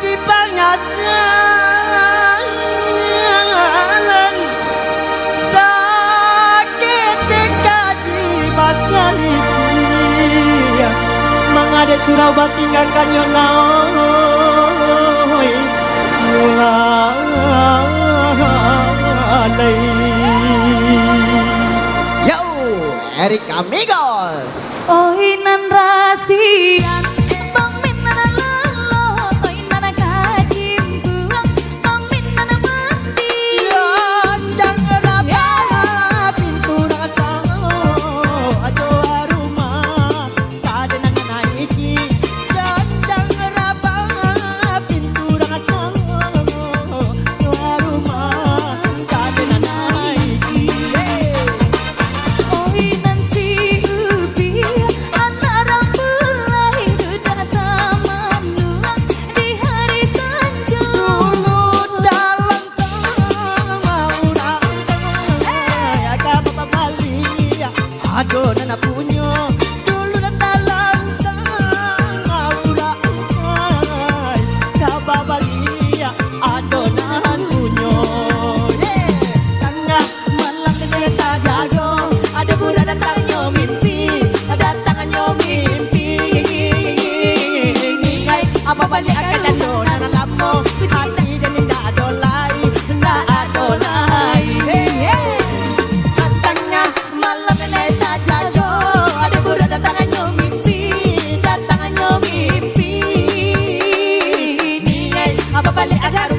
di pengasalan sakit kaji basalisi mangade Surabaya tinggalkan yonaoi mulai yo Eric Amigos Oinan rasian paminan lalo oinan kajimbuang paminan mandi jangan raba pintu nasao ajo rumah kada nang naiki jangan raba pintu nasao ajo rumah kada nang naiki oinan si ubi antara mulai duda tamanduang di hari senja dulu dalam sama urang agak papa Bali aduh nana punyo dulu dan dalam sama urang kaba Bali aduh nan punyo tangga malam kita jago ada pura datangnya mimpi datangannya mimpi ningai apa balik akan dado nana lamo hati dan indah adolai tanya malam ini tak jago ada pura datangannya mimpi ningai apa balik akan